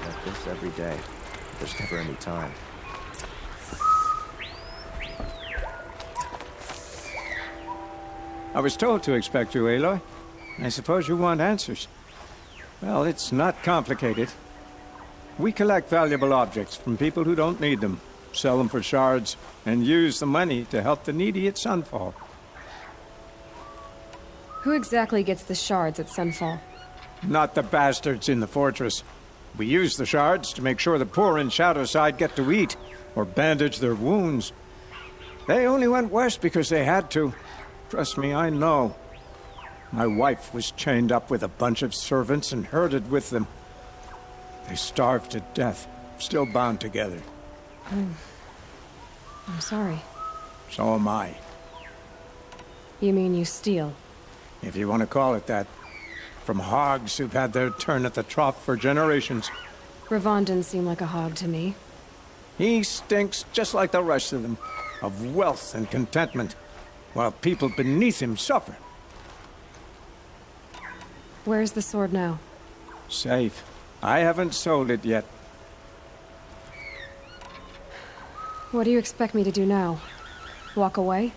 like this every day. There's never any time. I was told to expect you, Aloy. I suppose you want answers. Well, it's not complicated. We collect valuable objects from people who don't need them, sell them for shards, and use the money to help the needy at Sunfall. Who exactly gets the shards at Sunfall? Not the bastards in the fortress. We use the shards to make sure the poor in Shadowside get to eat, or bandage their wounds. They only went west because they had to. Trust me, I know. My wife was chained up with a bunch of servants and herded with them. They starved to death, still bound together. I'm sorry. So am I. You mean you steal? If you want to call it that. From hogs who've had their turn at the trough for generations. Ravon didn't seem like a hog to me. He stinks just like the rest of them, of wealth and contentment, while people beneath him suffer. Where's the sword now? Safe. I haven't sold it yet. What do you expect me to do now? Walk away?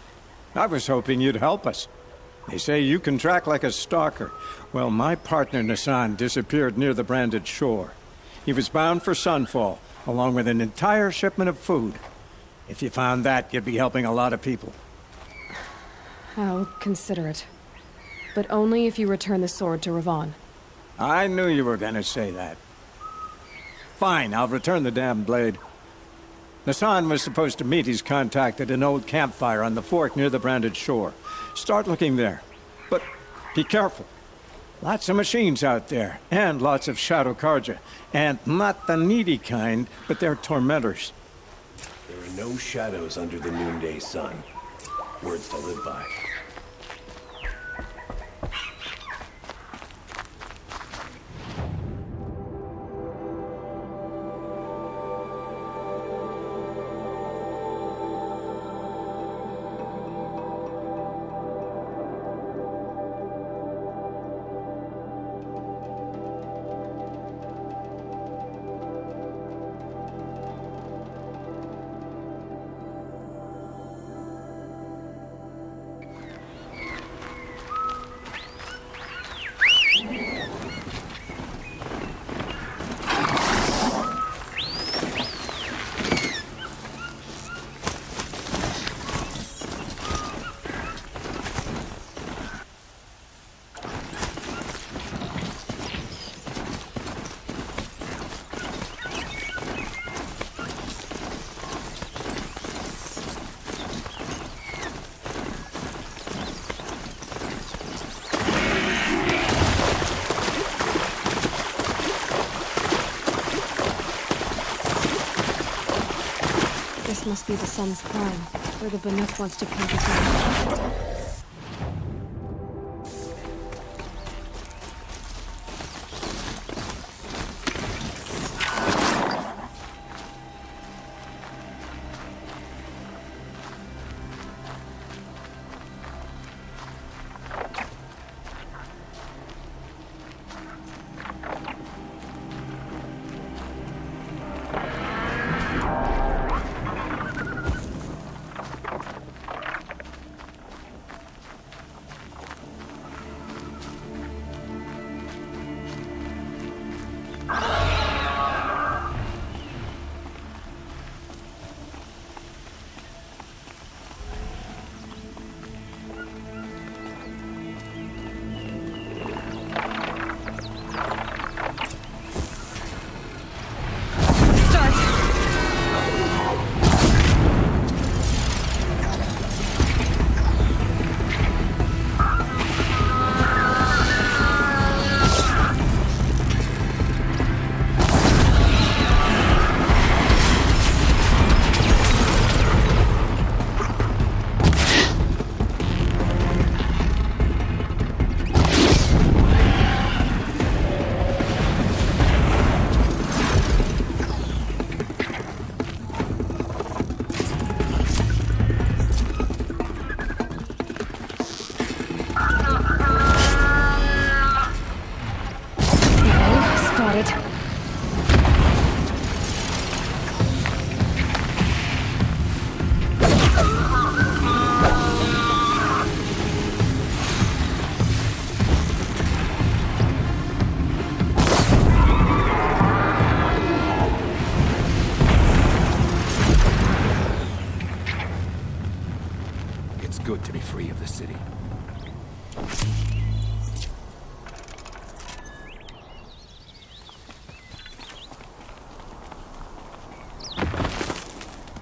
I was hoping you'd help us. They say you can track like a stalker. Well, my partner Nassan disappeared near the Branded Shore. He was bound for Sunfall, along with an entire shipment of food. If you found that, you'd be helping a lot of people. I'll consider it. But only if you return the sword to Ravon. I knew you were gonna say that. Fine, I'll return the damn blade. Nassan was supposed to meet his contact at an old campfire on the fork near the Branded Shore. Start looking there. But be careful. Lots of machines out there, and lots of Shadow Carja. And not the needy kind, but they're tormentors. There are no shadows under the noonday sun. Words to live by. This must be the sun's prime, where the Banuk wants to paint its image.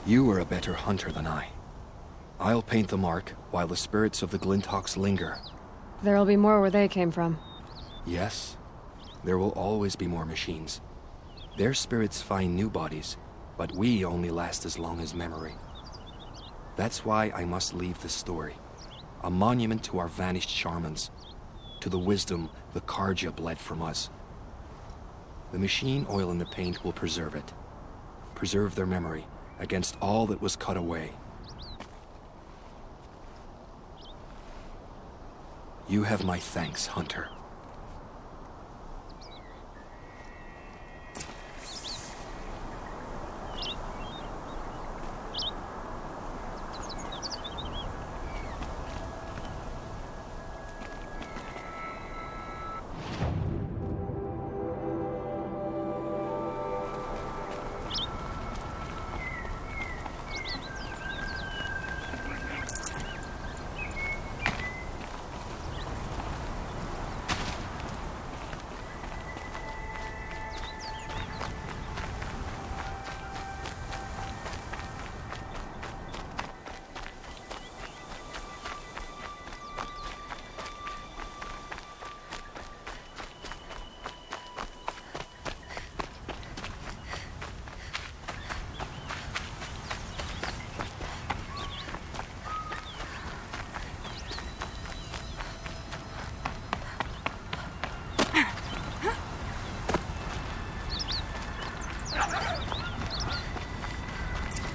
You are a better hunter than I. I'll paint the mark while the spirits of the Glinthawks linger. There'll be more where they came from. Yes, there will always be more machines. Their spirits find new bodies, but we only last as long as memory. That's why I must leave this story. A monument to our vanished shamans, to the wisdom the Carja bled from us. The machine oil in the paint will preserve it. Preserve their memory against all that was cut away. You have my thanks, Hunter.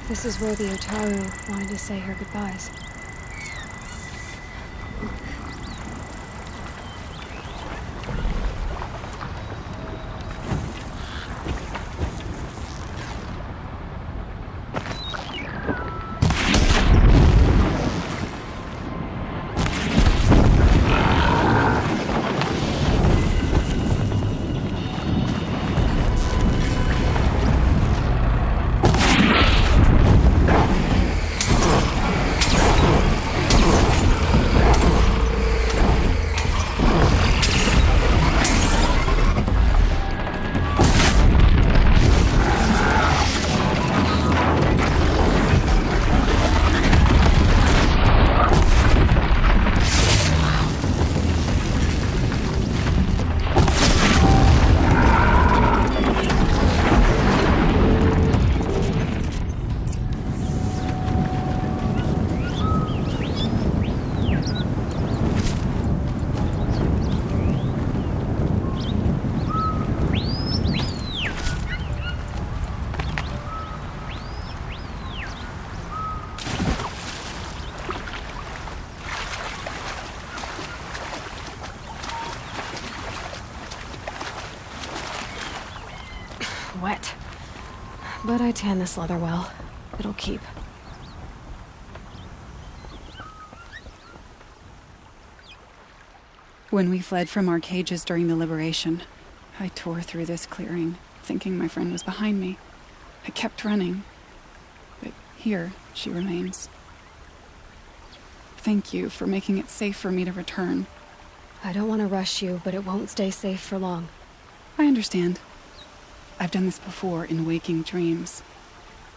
This is where the Otaru wanted to say her goodbyes. Wet. But I tan this leather well. It'll keep. When we fled from our cages during the liberation, I tore through this clearing, thinking my friend was behind me. I kept running, but here she remains. Thank you for making it safe for me to return. I don't want to rush you, but it won't stay safe for long. I understand. I've done this before in waking dreams.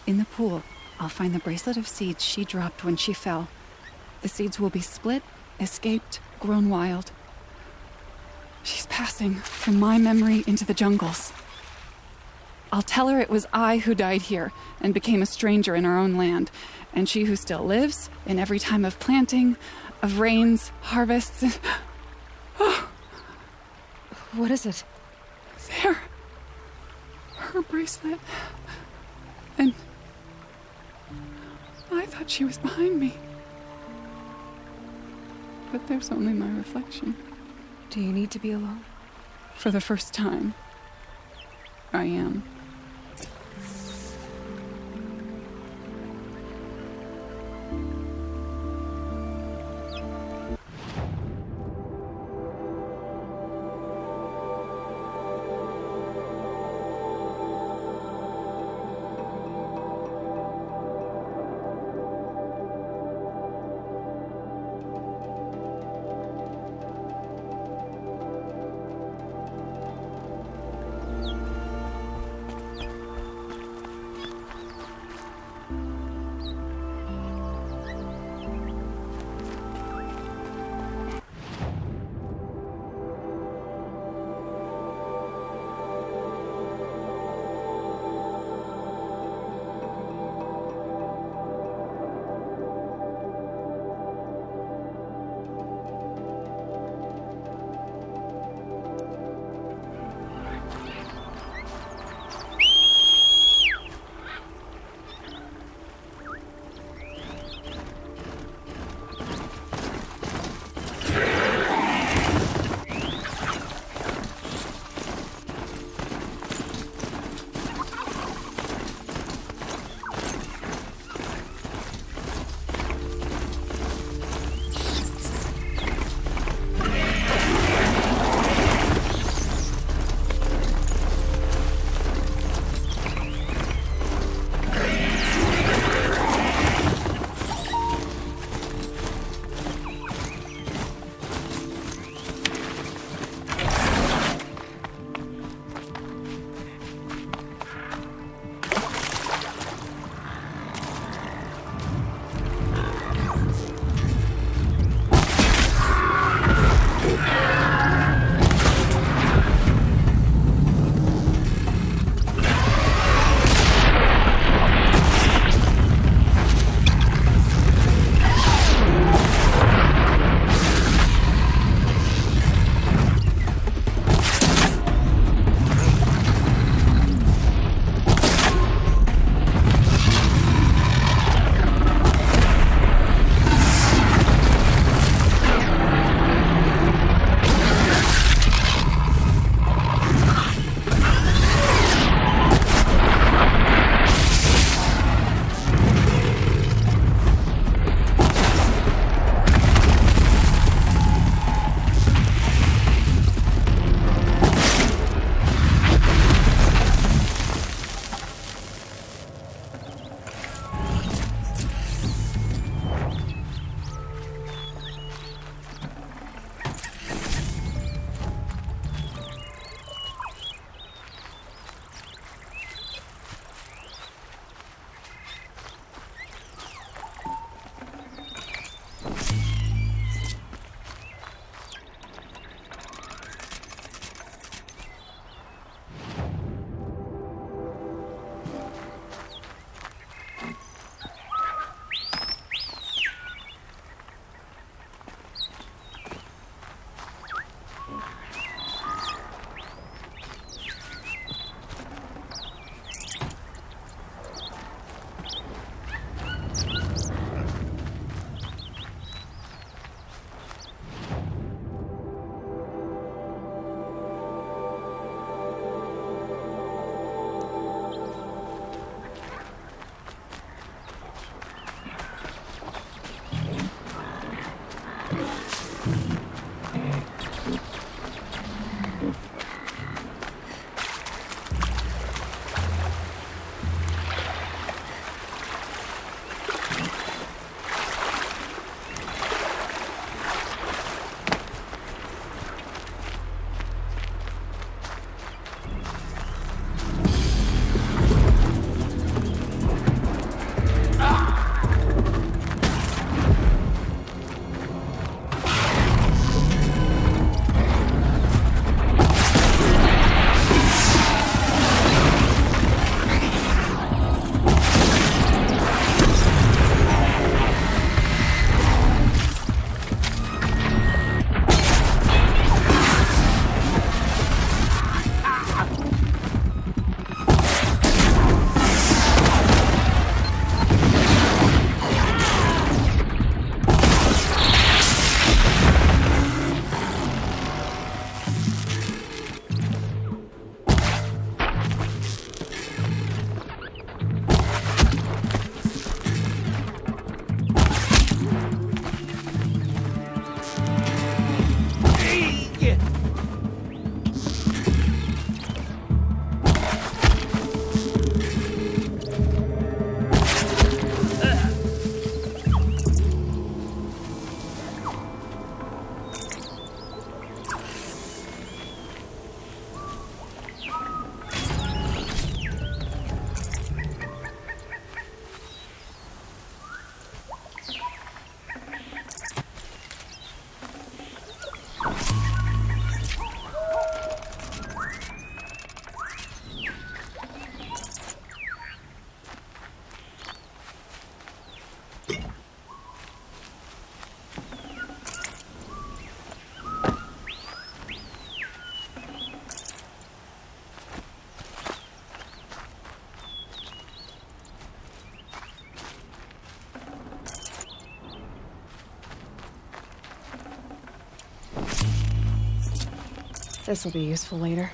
In the pool, I'll find the bracelet of seeds she dropped when she fell. The seeds will be split, escaped, grown wild. She's passing from my memory into the jungles. I'll tell her it was I who died here and became a stranger in our own land, and she who still lives in every time of planting, of rains, harvests, and... Oh. What is it? There. Her bracelet. And I thought she was behind me. But there's only my reflection. Do you need to be alone? For the first time, I am. This'll be useful later.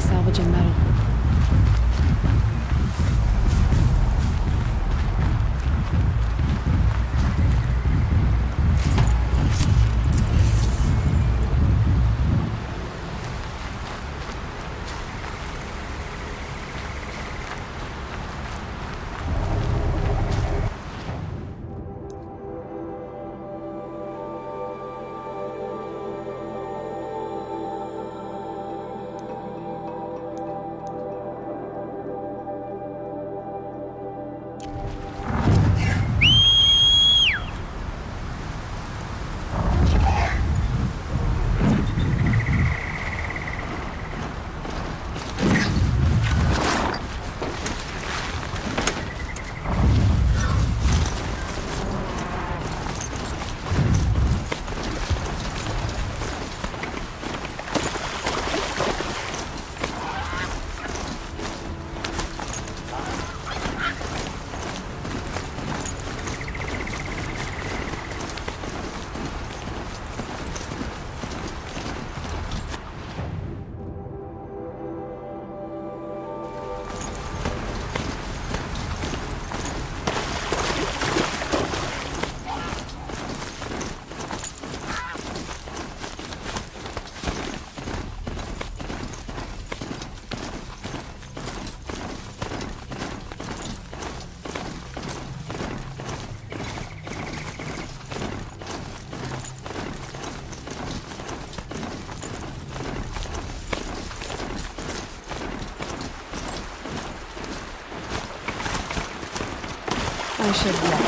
salvaging metal. I should walk.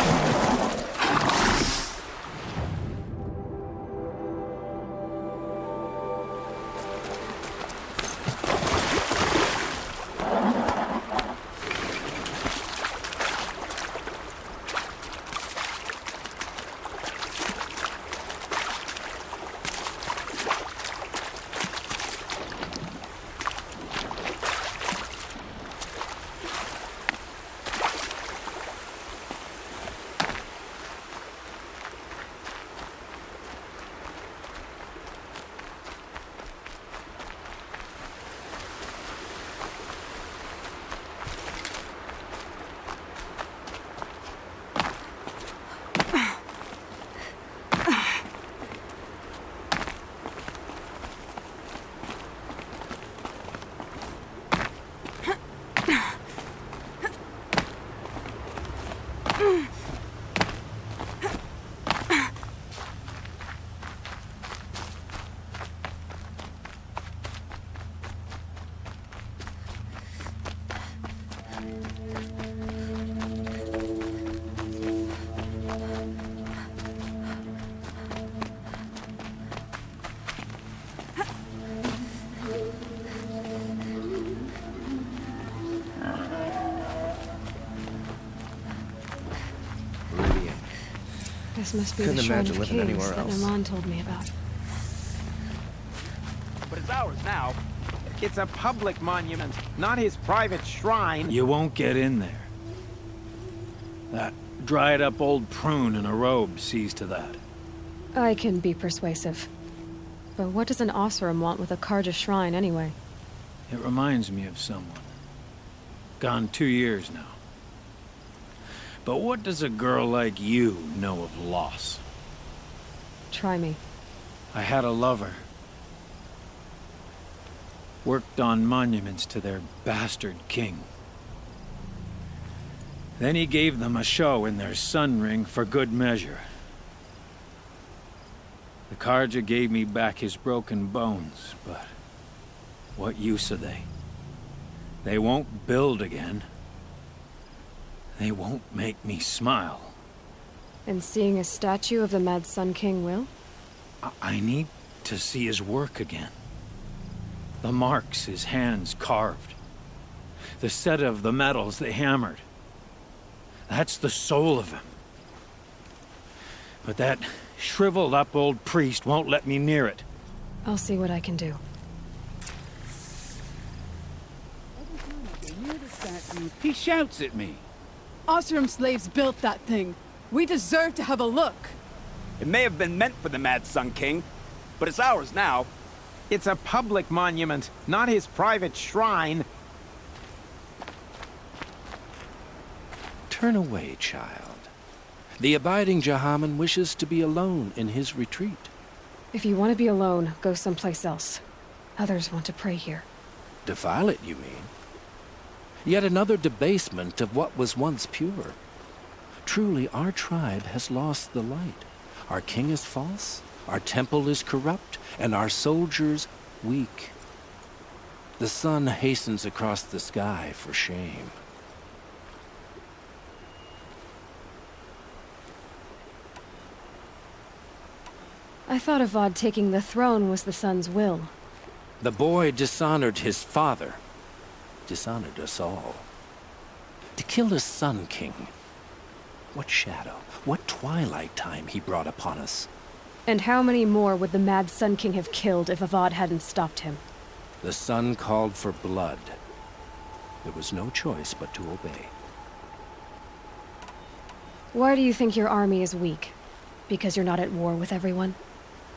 This must be Couldn't the Shrine imagine of living Kings anywhere that else. Naman told me about. But it's ours now. It's a public monument, not his private shrine. You won't get in there. That dried-up old prune in a robe sees to that. I can be persuasive. But what does an Oseram want with a Karja shrine anyway? It reminds me of someone. Gone 2 years now. But what does a girl like you know of loss? Try me. I had a lover. Worked on monuments to their bastard king. Then he gave them a show in their sun ring for good measure. The Karja gave me back his broken bones, but what use are they? They won't build again. They won't make me smile. And seeing a statue of the Mad Sun King will? I need to see his work again. The marks his hands carved. The set of the metals they hammered. That's the soul of him. But that shriveled up old priest won't let me near it. I'll see what I can do. Near the statue, he shouts at me. Oseram slaves built that thing. We deserve to have a look. It may have been meant for the Mad Sun King, but it's ours now. It's a public monument, not his private shrine. Turn away, child. The abiding Jahaman wishes to be alone in his retreat. If you want to be alone, go someplace else. Others want to pray here. Defile it, you mean? Yet another debasement of what was once pure. Truly, our tribe has lost the light. Our king is false, our temple is corrupt, and our soldiers weak. The sun hastens across the sky for shame. I thought Avad taking the throne was the sun's will. The boy dishonored his father, dishonored us all. To kill a sun king. What shadow, what twilight time he brought upon us. And how many more would the mad Sun King have killed if Avad hadn't stopped him? The sun called for blood. There was no choice but to obey. Why do you think your army is weak? Because you're not at war with everyone?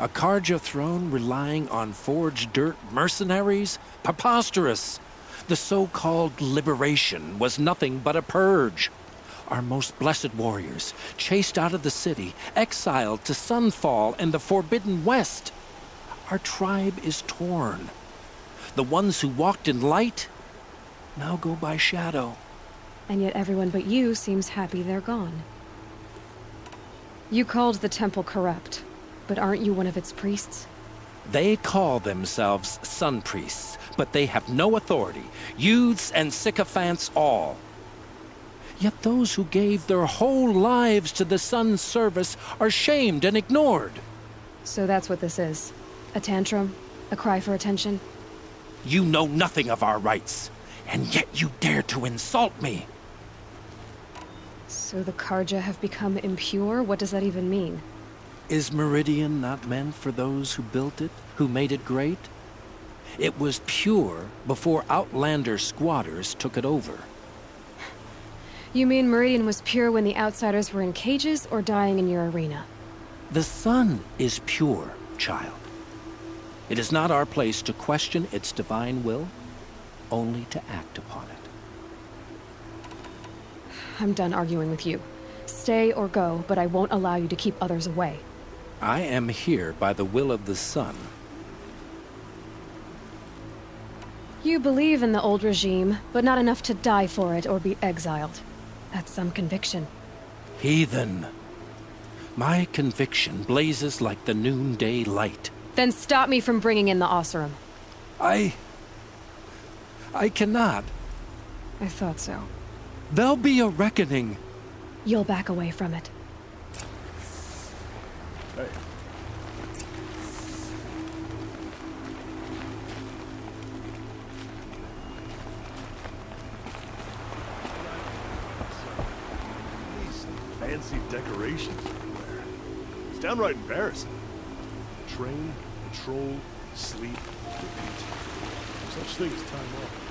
A Karja throne relying on forged dirt mercenaries? Preposterous! The so-called liberation was nothing but a purge. Our most blessed warriors, chased out of the city, exiled to Sunfall and the Forbidden West. Our tribe is torn. The ones who walked in light now go by shadow. And yet everyone but you seems happy they're gone. You called the temple corrupt, but aren't you one of its priests? They call themselves sun priests, but they have no authority. Youths and sycophants all. Yet those who gave their whole lives to the sun's service are shamed and ignored. So that's what this is. A tantrum? A cry for attention? You know nothing of our rights, and yet you dare to insult me. So the Karja have become impure? What does that even mean? Is Meridian not meant for those who built it, who made it great? It was pure before outlander squatters took it over. You mean Meridian was pure when the outsiders were in cages or dying in your arena? The sun is pure, child. It is not our place to question its divine will, only to act upon it. I'm done arguing with you. Stay or go, but I won't allow you to keep others away. I am here by the will of the sun. You believe in the old regime, but not enough to die for it or be exiled. That's some conviction. Heathen. My conviction blazes like the noonday light. Then stop me from bringing in the Oseram. I cannot. I thought so. There'll be a reckoning. You'll back away from it. Hey. These fancy decorations everywhere. It's downright embarrassing. Train, patrol, sleep, repeat. No such thing as time off.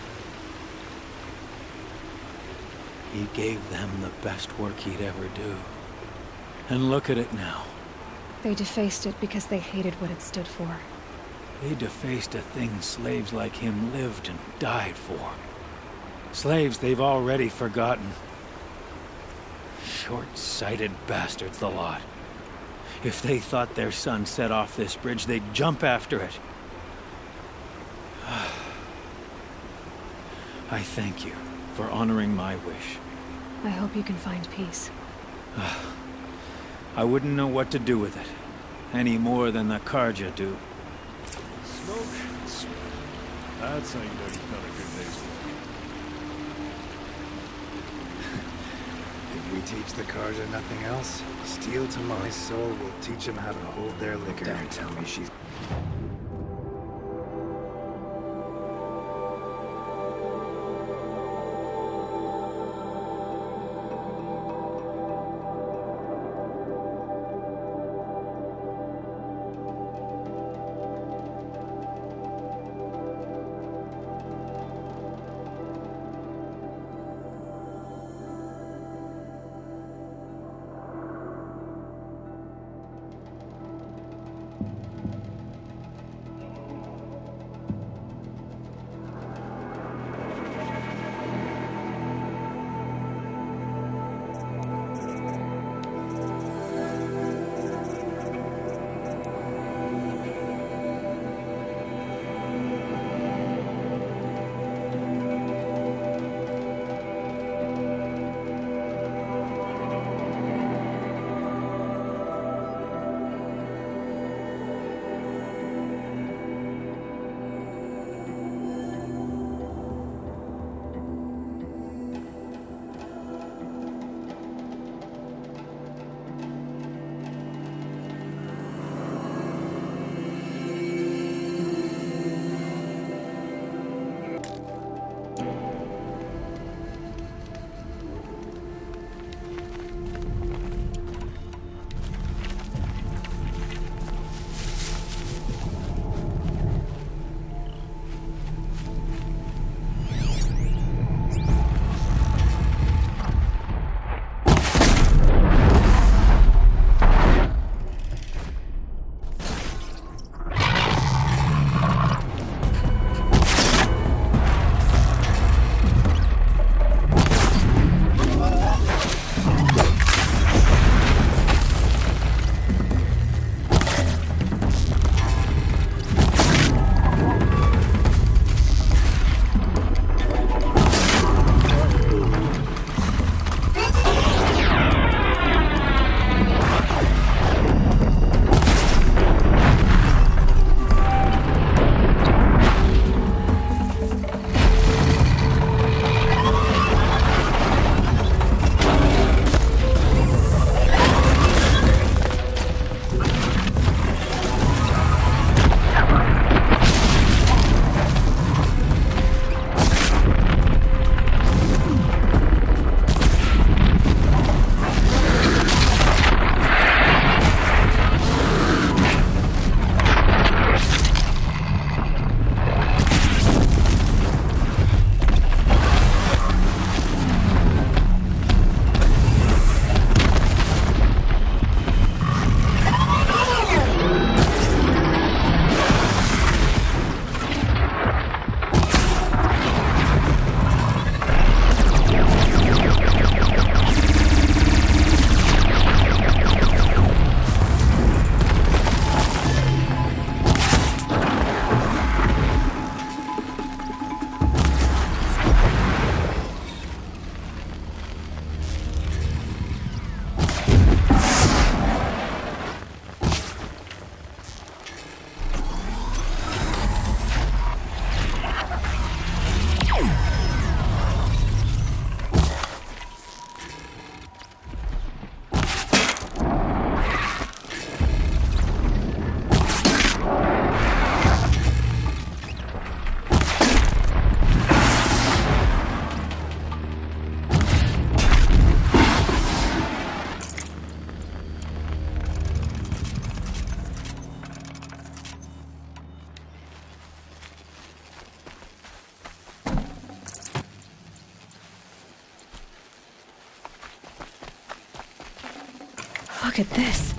He gave them the best work he'd ever do. And look at it now. They defaced it because they hated what it stood for. They defaced a thing slaves like him lived and died for. Slaves they've already forgotten. Short-sighted bastards, the lot. If they thought their son set off this bridge, they'd jump after it. I thank you for honoring my wish. I hope you can find peace. I wouldn't know what to do with it, any more than the Karja do. Smoke and sweat. That's how you know you've done a good day's work. If we teach the Karja nothing else, steel to my soul will teach them how to hold their liquor. Don't tell me she's... Look at this.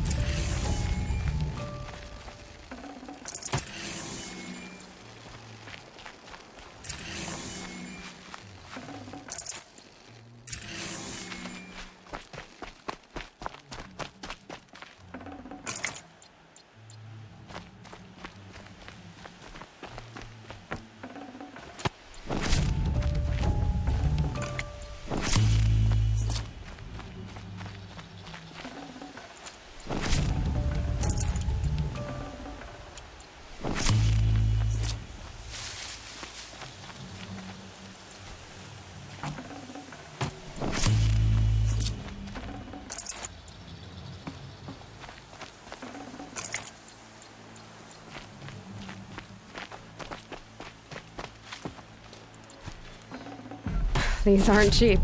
These aren't cheap.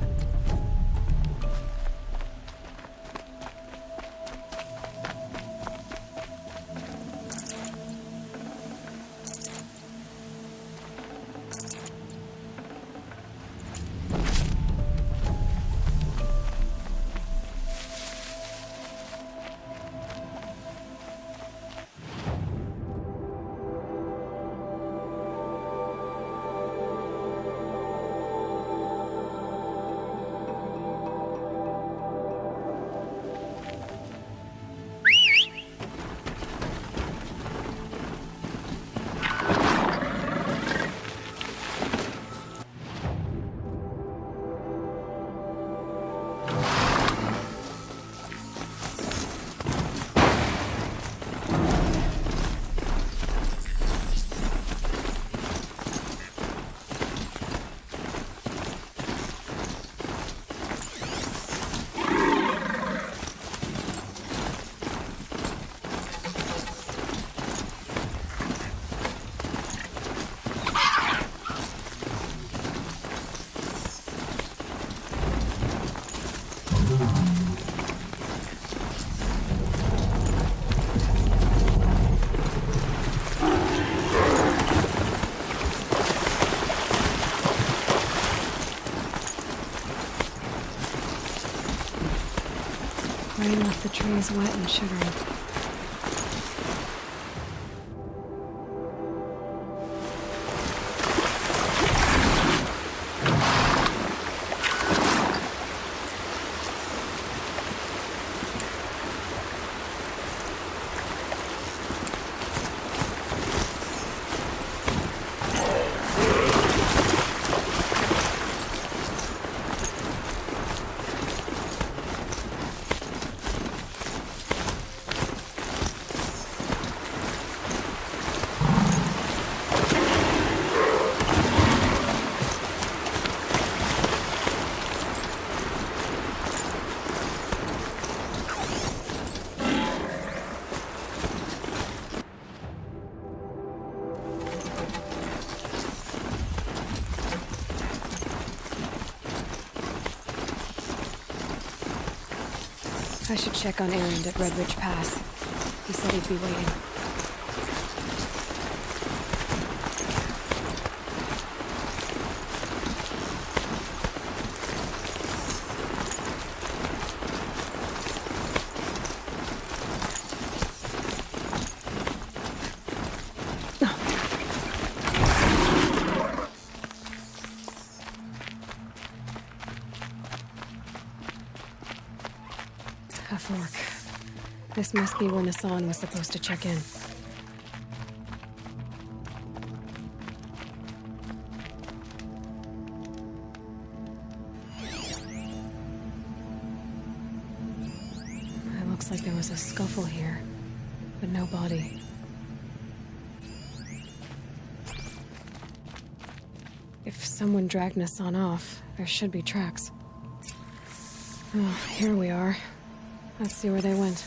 Rain left the trees wet and shivering. I should check on Erend at Red Ridge Pass. He said he'd be waiting. A fork. This must be where Nassan was supposed to check in. It looks like there was a scuffle here, but no body. If someone dragged Nassan off, there should be tracks. Oh, here we are. Let's see where they went.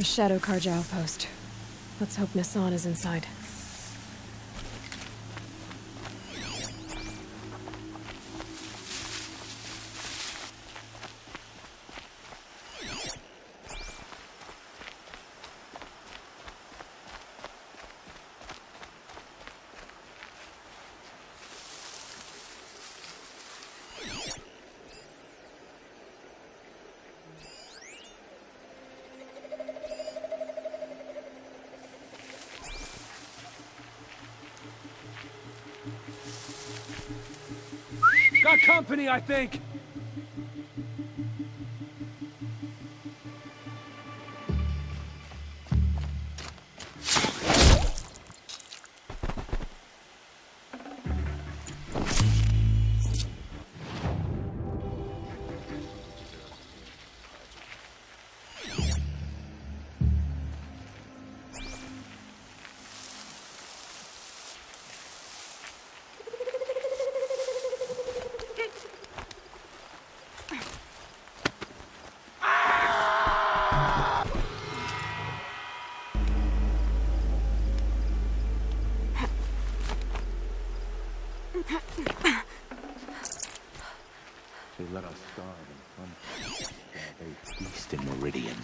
Shadow Karja outpost. Let's hope Nassan is inside. Got company, I think! They let us starve in some they feast in Meridian.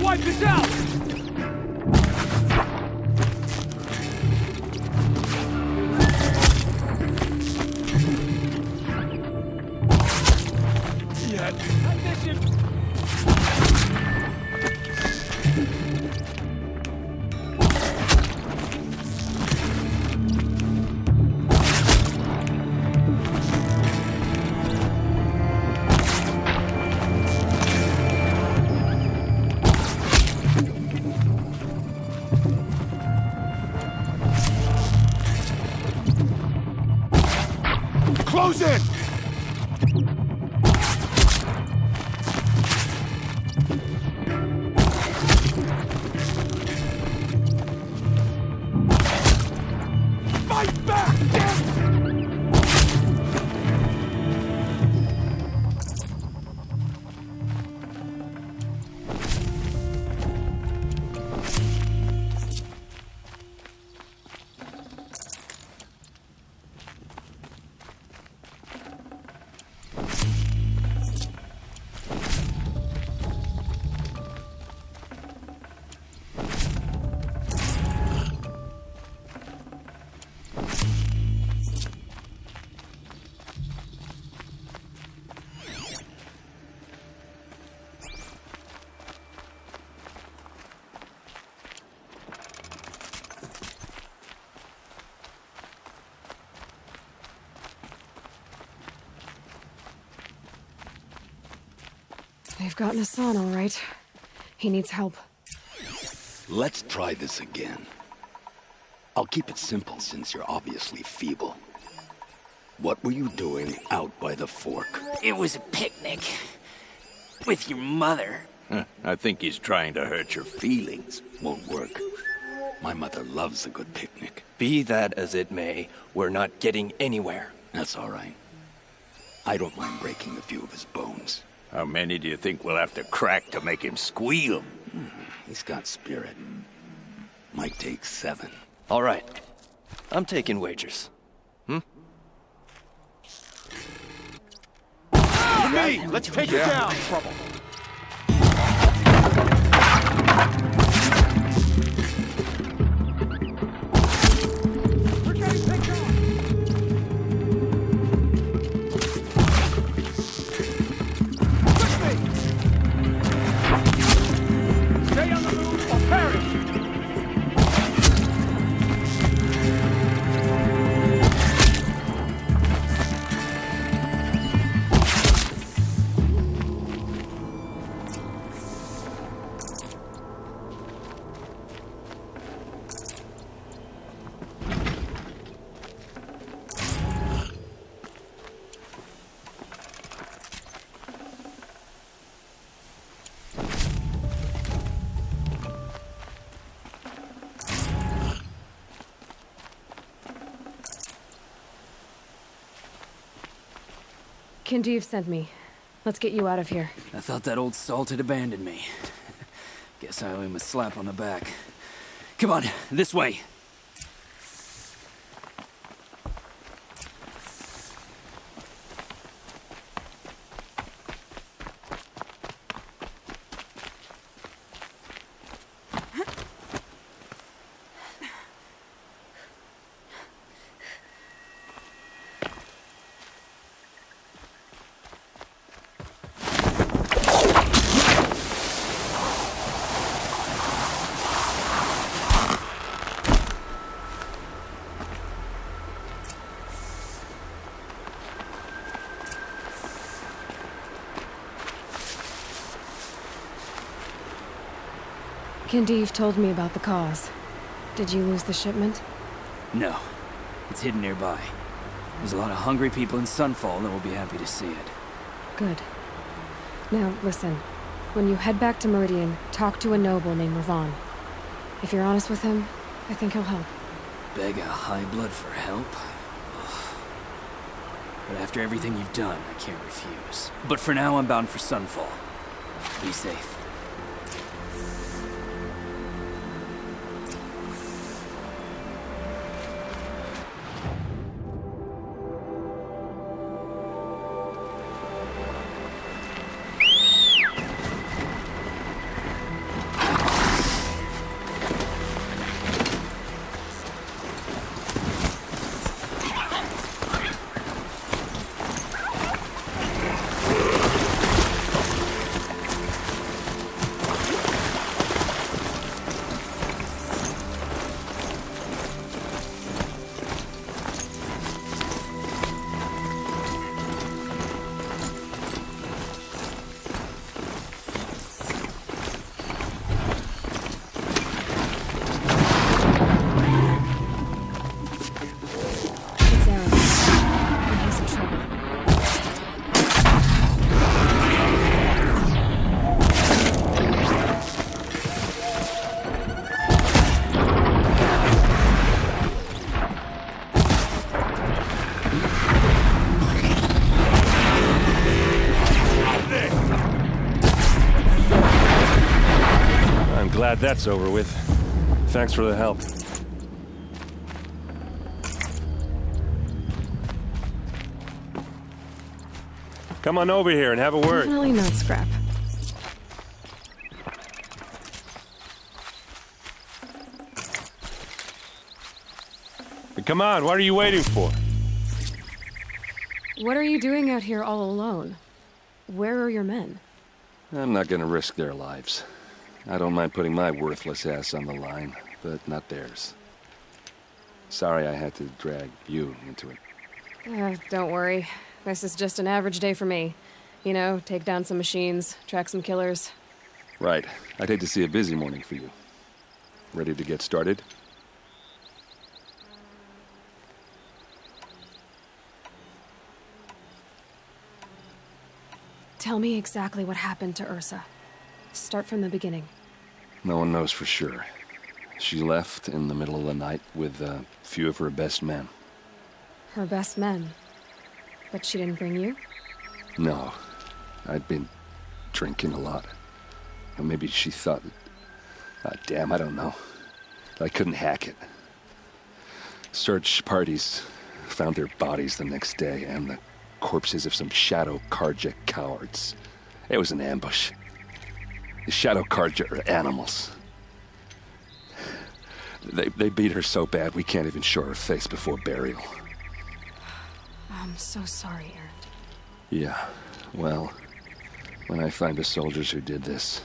Wipe this out! Yet. I miss him! Close in! Fight back! They've got Nassan, all right. He needs help. Let's try this again. I'll keep it simple since you're obviously feeble. What were you doing out by the fork? It was a picnic. With your mother. I think he's trying to hurt your feelings. Won't work. My mother loves a good picnic. Be that as it may, we're not getting anywhere. That's all right. I don't mind breaking a few of his bones. How many do you think we'll have to crack to make him squeal? He's got spirit. Might take 7. All right. I'm taking wagers. Me! Let's take it down! Trouble. Kindev sent me. Let's get you out of here. I thought that old salt had abandoned me. Guess I owe him a slap on the back. Come on, this way. Kindev told me about the cause. Did you lose the shipment? No. It's hidden nearby. There's a lot of hungry people in Sunfall that will be happy to see it. Good. Now, listen. When you head back to Meridian, talk to a noble named Ravon. If you're honest with him, I think he'll help. Beg a high blood for help? But after everything you've done, I can't refuse. But for now, I'm bound for Sunfall. Be safe. Glad that's over with. Thanks for the help. Come on over here and have a word. Definitely not scrap. Come on, what are you waiting for? What are you doing out here all alone? Where are your men? I'm not gonna risk their lives. I don't mind putting my worthless ass on the line, but not theirs. Sorry I had to drag you into it. Don't worry. This is just an average day for me. You know, take down some machines, track some killers. Right. I'd hate to see a busy morning for you. Ready to get started? Tell me exactly what happened to Ursa. Start from the beginning. No one knows for sure. She left in the middle of the night with a few of her best men. Her best men? But she didn't bring you? No. I'd been drinking a lot. Or maybe she thought... damn, I don't know. I couldn't hack it. Search parties found their bodies the next day, and the corpses of some Shadow Carja cowards. It was an ambush. The Shadow Carja are animals. They beat her so bad we can't even show her face before burial. I'm so sorry, Erend. Yeah, well, when I find the soldiers who did this,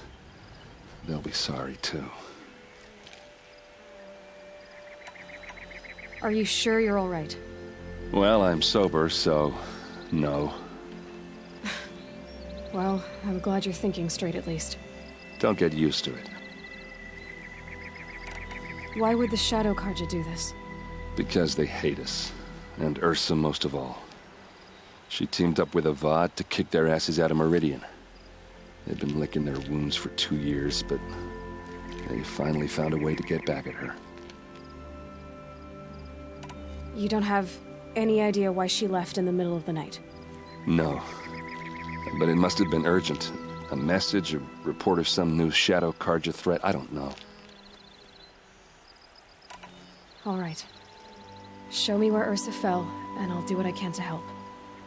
they'll be sorry too. Are you sure you're all right? Well, I'm sober, so no. Well, I'm glad you're thinking straight at least. Don't get used to it. Why would the Shadow Carja do this? Because they hate us. And Ursa most of all. She teamed up with Avad to kick their asses out of Meridian. They've been licking their wounds for 2 years, but they finally found a way to get back at her. You don't have any idea why she left in the middle of the night? No. But it must have been urgent. A message, a report of some new Shadow Karja threat, I don't know. All right. Show me where Ursa fell, and I'll do what I can to help.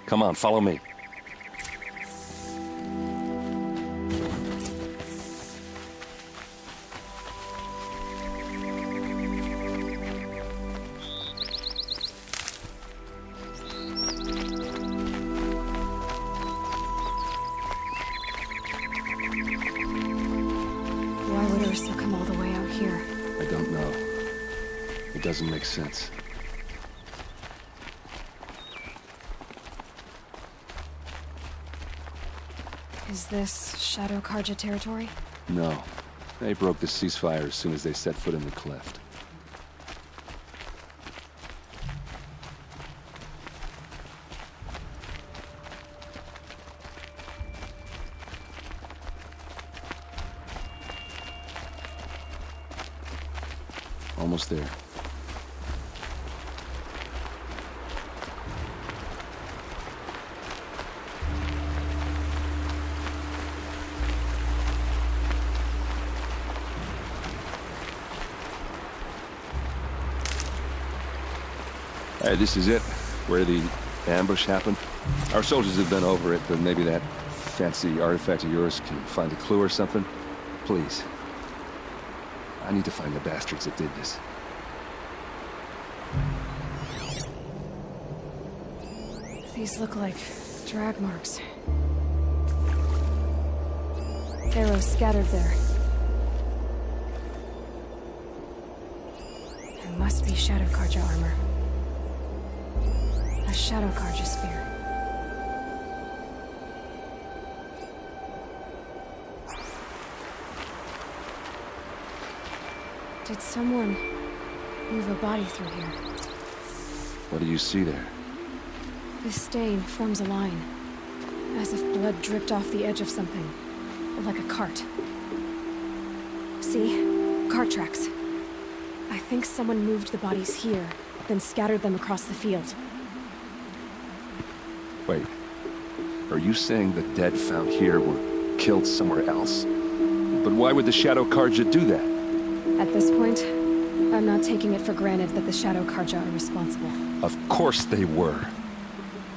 Come on, follow me. Why would Ursa come all the way out here? I don't know. It doesn't make sense. Is this Shadow Karja territory? No. They broke the ceasefire as soon as they set foot in the cleft. Almost there. Hey, this is it, where the ambush happened. Our soldiers have been over it, but maybe that fancy artifact of yours can find a clue or something. Please. I need to find the bastards that did this. These look like drag marks. Arrows scattered there. There must be Shadow Karja armor. A Shadow Karja spear. Did someone move a body through here? What do you see there? This stain forms a line, as if blood dripped off the edge of something, like a cart. See? Cart tracks. I think someone moved the bodies here, then scattered them across the field. Wait. Are you saying the dead found here were killed somewhere else? But why would the Shadow Karja do that? At this point, I'm not taking it for granted that the Shadow Karja are responsible. Of course they were.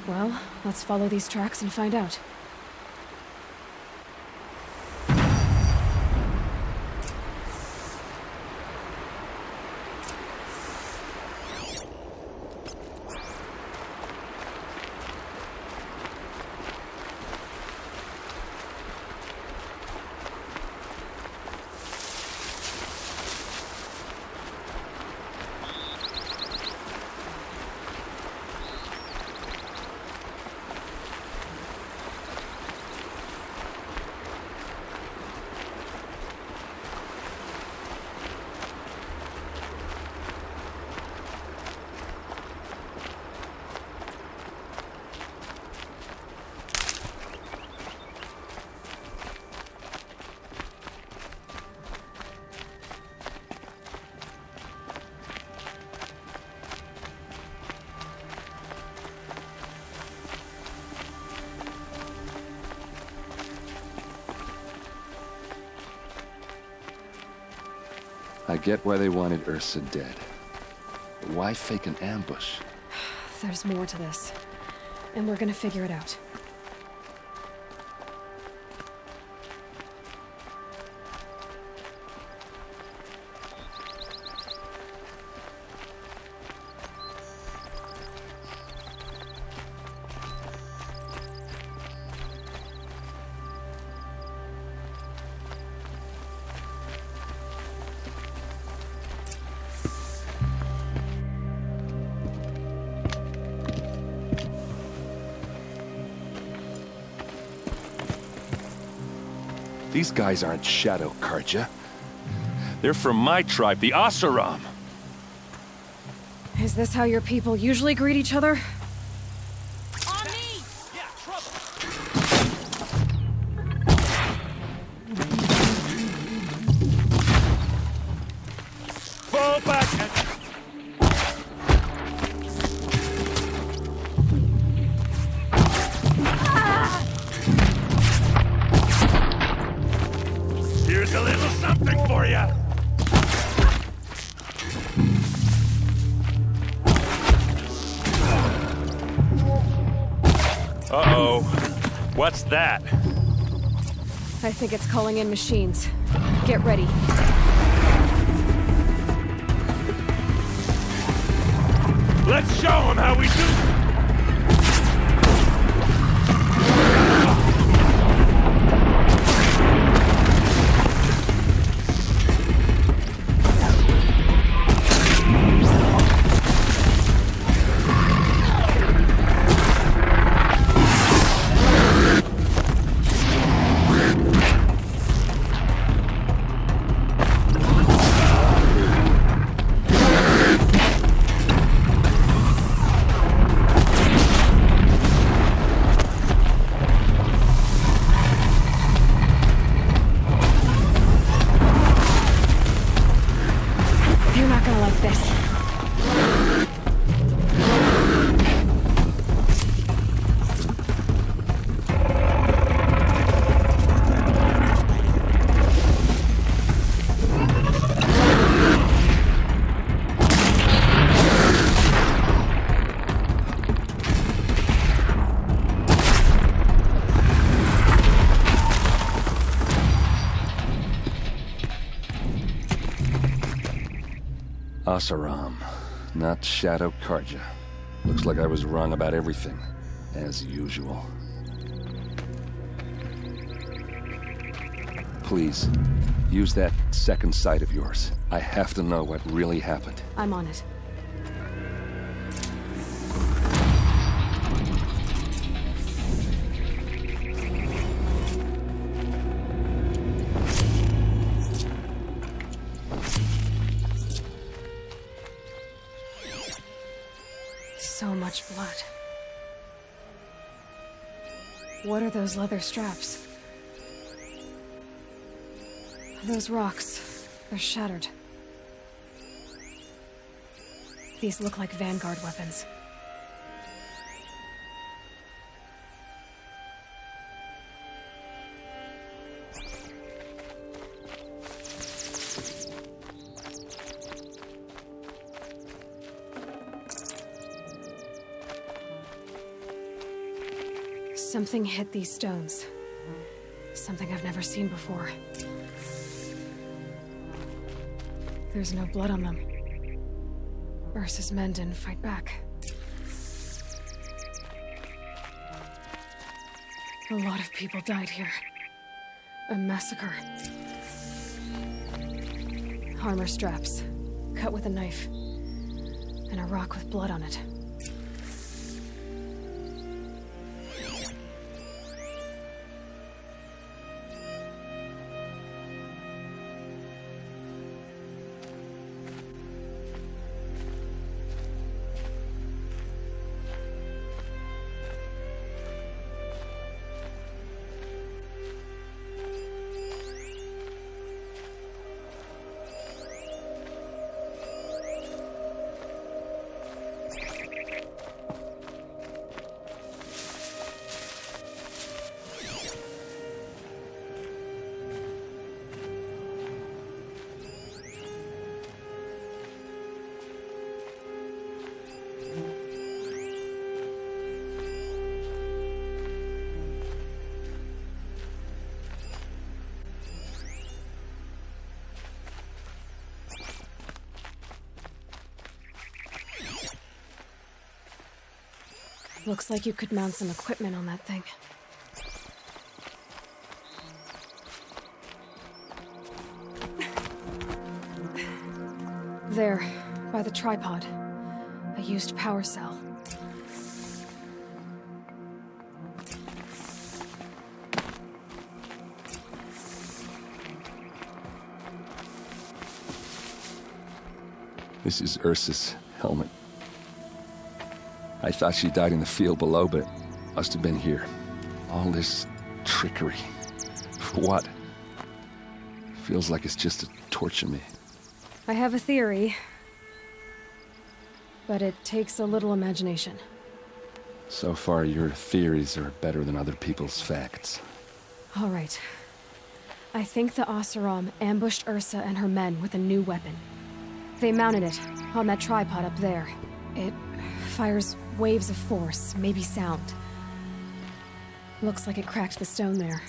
Well, let's follow these tracks and find out. I get why they wanted Ursa dead. But why fake an ambush? There's more to this, and we're gonna figure it out. These guys aren't Shadow Karja. They're from my tribe, the Oseram. Is this how your people usually greet each other? Fall back and... a little something for you. Uh-oh. What's that? I think it's calling in machines. Get ready. Let's show them how we do. You're not gonna like this. Asaram, not Shadow Karja. Looks like I was wrong about everything, as usual. Please, use that second sight of yours. I have to know what really happened. I'm on it. So much blood. What are those leather straps? Those rocks, they're shattered. These look like Vanguard weapons. Something hit these stones. Something I've never seen before. There's no blood on them. Ursa's men didn't fight back. A lot of people died here. A massacre. Armor straps, cut with a knife, and a rock with blood on it. Looks like you could mount some equipment on that thing. There, by the tripod. A used power cell. This is Ursa's helmet. I thought she died in the field below, but must have been here. All this trickery. For what? Feels like it's just to torture me. I have a theory, but it takes a little imagination. So far, your theories are better than other people's facts. All right. I think the Oseram ambushed Ursa and her men with a new weapon. They mounted it on that tripod up there. It fires waves of force, maybe sound. Looks like it cracked the stone there.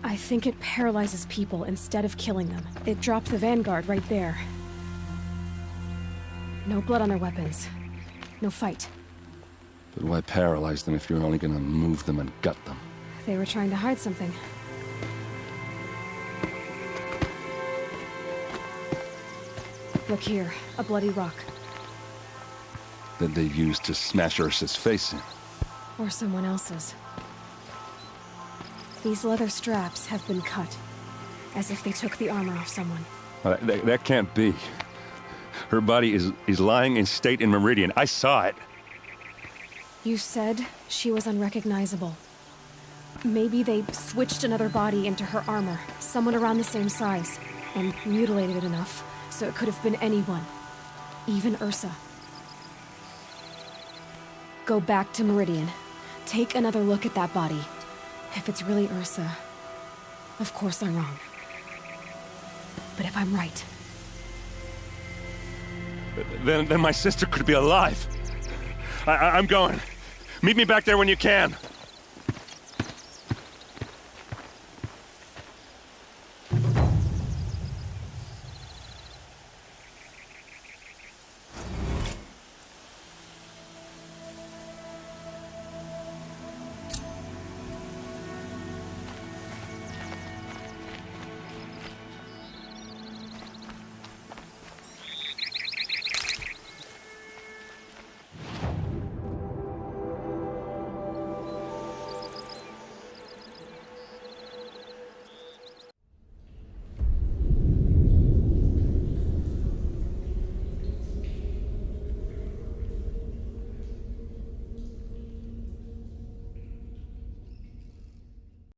I think it paralyzes people instead of killing them. It dropped the Vanguard right there. No blood on their weapons. No fight. But why paralyze them if you're only gonna move them and gut them? They were trying to hide something. Look here, a bloody rock. That they used to smash Ursa's face in. Or someone else's. These leather straps have been cut, as if they took the armor off someone. That can't be. Her body is lying in state in Meridian. I saw it. You said she was unrecognizable. Maybe they switched another body into her armor, someone around the same size, and mutilated it enough, so it could have been anyone. Even Ursa. Go back to Meridian. Take another look at that body. If it's really Ursa, of course I'm wrong. But if I'm right... Then my sister could be alive. I'm going. Meet me back there when you can.